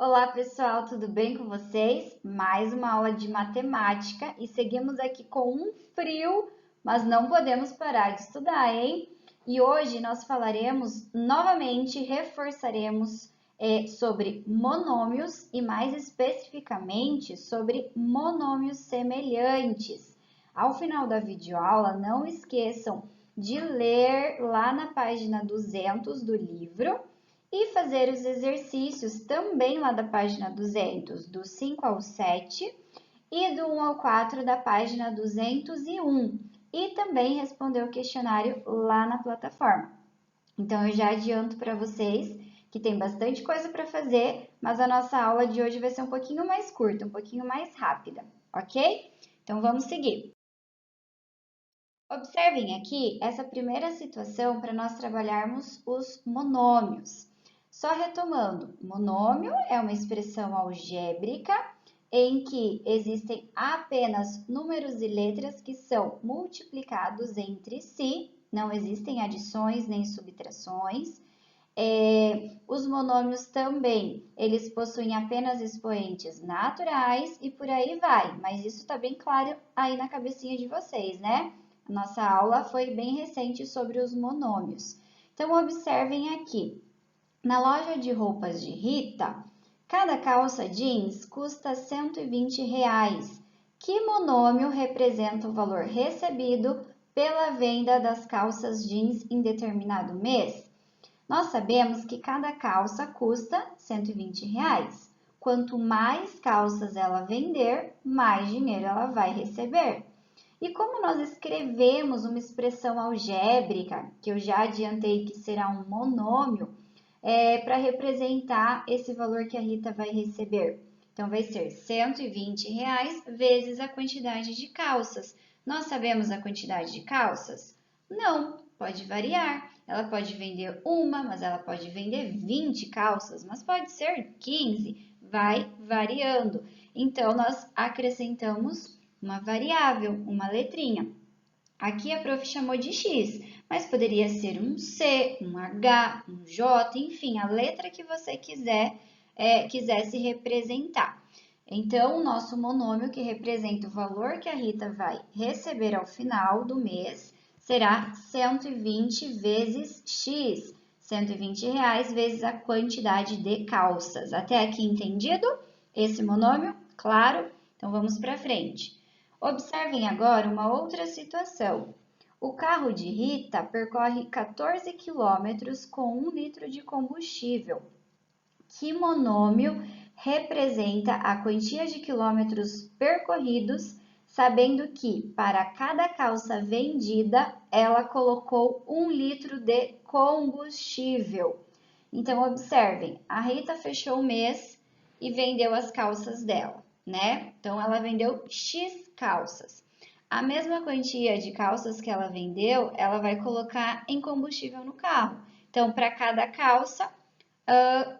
Olá, pessoal, tudo bem com vocês? Mais uma aula de matemática e seguimos aqui com um frio, mas não podemos parar de estudar, hein? E hoje nós falaremos novamente, reforçaremos sobre monômios e mais especificamente sobre monômios semelhantes. Ao final da videoaula, não esqueçam de ler lá na página 200 do livro e fazer os exercícios também lá da página 200, do 5 ao 7 e do 1 ao 4 da página 201 e também responder o questionário lá na plataforma. Então eu já adianto para vocês que tem bastante coisa para fazer, mas a nossa aula de hoje vai ser um pouquinho mais curta, um pouquinho mais rápida, ok? Então vamos seguir. Observem aqui essa primeira situação para nós trabalharmos os monômios. Só retomando, monômio é uma expressão algébrica em que existem apenas números e letras que são multiplicados entre si, não existem adições nem subtrações. Os monômios também, eles possuem apenas expoentes naturais e por aí vai, mas isso está bem claro aí na cabecinha de vocês, né? Nossa aula foi bem recente sobre os monômios. Então, observem aqui. Na loja de roupas de Rita, cada calça jeans custa R$ 120. Que monômio representa o valor recebido pela venda das calças jeans em determinado mês? Nós sabemos que cada calça custa R$ 120. Quanto mais calças ela vender, mais dinheiro ela vai receber. E como nós escrevemos uma expressão algébrica, que eu já adiantei que será um monômio, para representar esse valor que a Rita vai receber. Então, vai ser R$ 120 vezes a quantidade de calças. Nós sabemos a quantidade de calças? Não, pode variar. Ela pode vender uma, mas ela pode vender 20 calças, mas pode ser 15, vai variando. Então, nós acrescentamos uma variável, uma letrinha. Aqui a prof chamou de X, mas poderia ser um C, um H, um J, enfim, a letra que você quisesse representar. Então, o nosso monômio, que representa o valor que a Rita vai receber ao final do mês, será 120 vezes X, R$ 120 vezes a quantidade de calças. Até aqui entendido esse monômio? Claro? Então, vamos para frente. Observem agora uma outra situação. O carro de Rita percorre 14 quilômetros com 1 litro de combustível. Que monômio representa a quantia de quilômetros percorridos, sabendo que para cada calça vendida ela colocou 1 litro de combustível? Então, observem, a Rita fechou o mês e vendeu as calças dela, né? Então, ela vendeu X calças. A mesma quantia de calças que ela vendeu, ela vai colocar em combustível no carro. Então, para cada calça,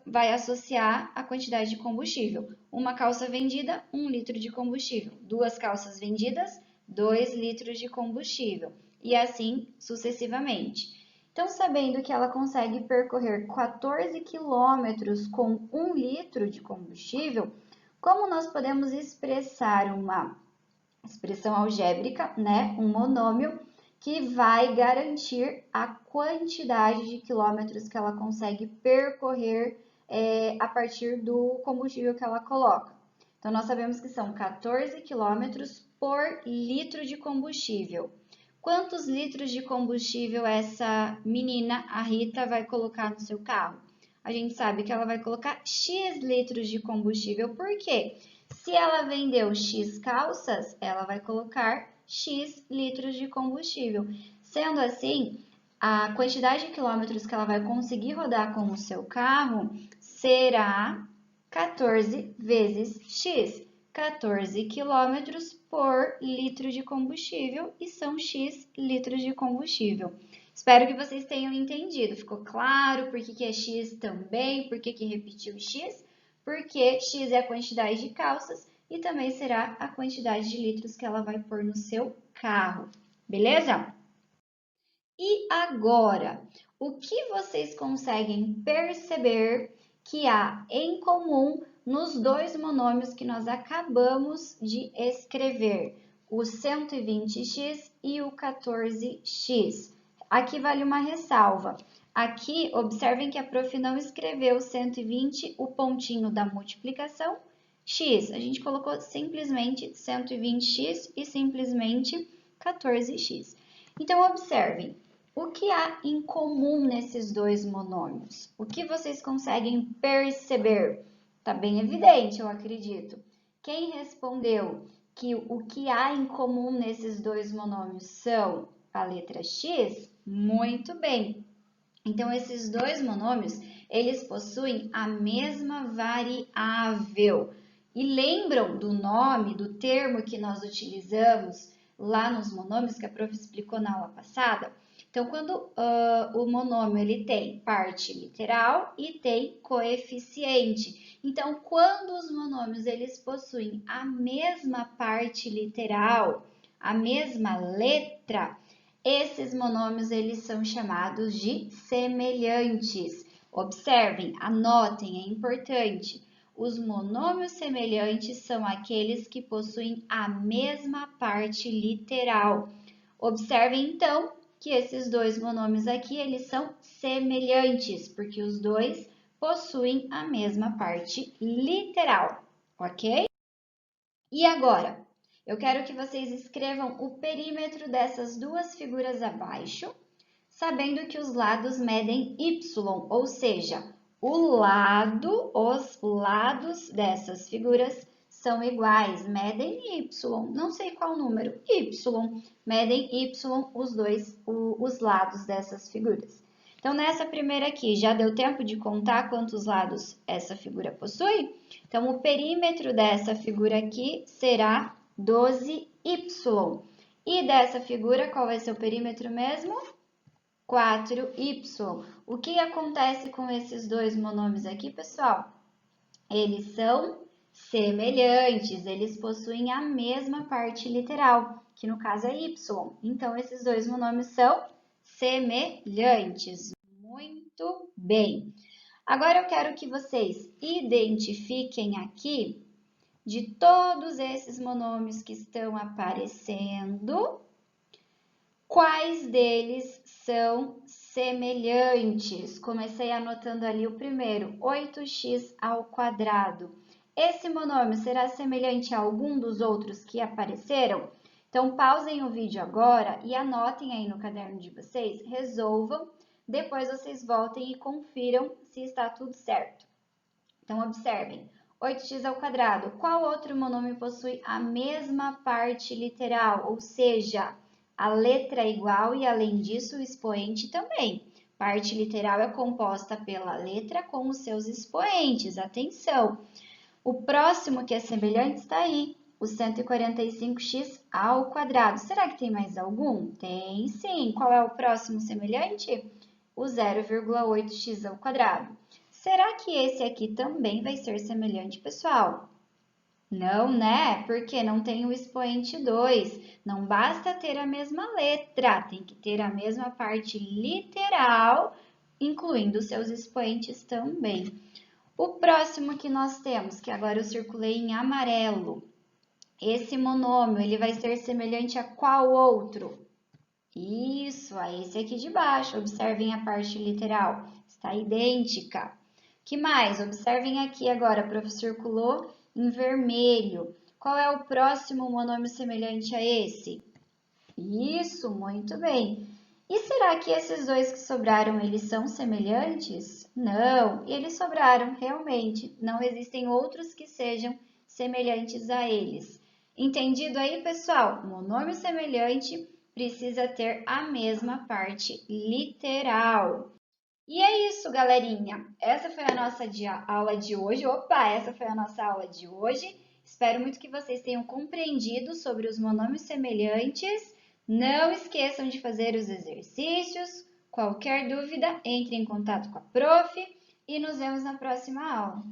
vai associar a quantidade de combustível. Uma calça vendida, 1 litro de combustível. Duas calças vendidas, 2 litros de combustível. E assim sucessivamente. Então, sabendo que ela consegue percorrer 14 quilômetros com 1 litro de combustível, como nós podemos expressar uma expressão algébrica, né, um monômio, que vai garantir a quantidade de quilômetros que ela consegue percorrer a partir do combustível que ela coloca. Então, nós sabemos que são 14 quilômetros por litro de combustível. Quantos litros de combustível essa menina, a Rita, vai colocar no seu carro? A gente sabe que ela vai colocar X litros de combustível. Por quê? Se ela vendeu X calças, ela vai colocar X litros de combustível. Sendo assim, a quantidade de quilômetros que ela vai conseguir rodar com o seu carro será 14 vezes X. 14 quilômetros por litro de combustível e são X litros de combustível. Espero que vocês tenham entendido. Ficou claro por que é X também, por que repetiu X? Porque X é a quantidade de calças e também será a quantidade de litros que ela vai pôr no seu carro. Beleza? E agora, o que vocês conseguem perceber que há em comum nos dois monômios que nós acabamos de escrever, o 120x e o 14x. Aqui vale uma ressalva. Aqui, observem que a prof não escreveu 120, o pontinho da multiplicação, x. A gente colocou simplesmente 120x e simplesmente 14x. Então, observem, o que há em comum nesses dois monômios? O que vocês conseguem perceber? Está bem evidente, eu acredito. Quem respondeu que o que há em comum nesses dois monômios são a letra x? Muito bem. Então, esses dois monômios, eles possuem a mesma variável. E lembram do nome, do termo que nós utilizamos lá nos monômios, que a prof explicou na aula passada? Então, quando o monômio ele tem parte literal e tem coeficiente. Então, quando os monômios eles possuem a mesma parte literal, a mesma letra, esses monômios eles são chamados de semelhantes. Observem, anotem, é importante. Os monômios semelhantes são aqueles que possuem a mesma parte literal. Observem, então, que esses dois monômios aqui, eles são semelhantes, porque os dois possuem a mesma parte literal, ok? E agora, eu quero que vocês escrevam o perímetro dessas duas figuras abaixo, sabendo que os lados medem y, ou seja, os lados dessas figuras são iguais, medem y, não sei qual número, y, medem y os lados dessas figuras. Então, nessa primeira aqui, já deu tempo de contar quantos lados essa figura possui? Então, o perímetro dessa figura aqui será 12y. E dessa figura, qual vai ser o perímetro mesmo? 4y. O que acontece com esses dois monômios aqui, pessoal? Eles são semelhantes, eles possuem a mesma parte literal, que no caso é y. Então, esses dois monômios são semelhantes. Muito bem. Agora, eu quero que vocês identifiquem aqui, de todos esses monômios que estão aparecendo, quais deles são semelhantes? Comecei anotando ali o primeiro, 8x ao quadrado. Esse monômio será semelhante a algum dos outros que apareceram? Então, pausem o vídeo agora e anotem aí no caderno de vocês, resolvam, depois vocês voltem e confiram se está tudo certo. Então, observem, 8x ao quadrado. Qual outro monômio possui a mesma parte literal, ou seja, a letra é igual e, além disso, o expoente também. Parte literal é composta pela letra com os seus expoentes. Atenção! O próximo que é semelhante está aí, o 145x ao quadrado. Será que tem mais algum? Tem sim. Qual é o próximo semelhante? O 0,8x ao quadrado. Será que esse aqui também vai ser semelhante, pessoal? Não, né? Porque não tem o expoente 2. Não basta ter a mesma letra, tem que ter a mesma parte literal, incluindo seus expoentes também. O próximo que nós temos, que agora eu circulei em amarelo, esse monômio, ele vai ser semelhante a qual outro? Isso, a esse aqui de baixo. Observem a parte literal, está idêntica. Que mais? Observem aqui agora, a prof circulou em vermelho. Qual é o próximo monômio semelhante a esse? Isso, muito bem. E será que esses dois que sobraram, eles são semelhantes? Não, eles sobraram, realmente. Não existem outros que sejam semelhantes a eles. Entendido aí, pessoal? Monômio semelhante precisa ter a mesma parte literal. E é isso, galerinha. Essa foi a nossa aula de hoje. Essa foi a nossa aula de hoje. Espero muito que vocês tenham compreendido sobre os monômios semelhantes. Não esqueçam de fazer os exercícios. Qualquer dúvida, entre em contato com a prof. E nos vemos na próxima aula.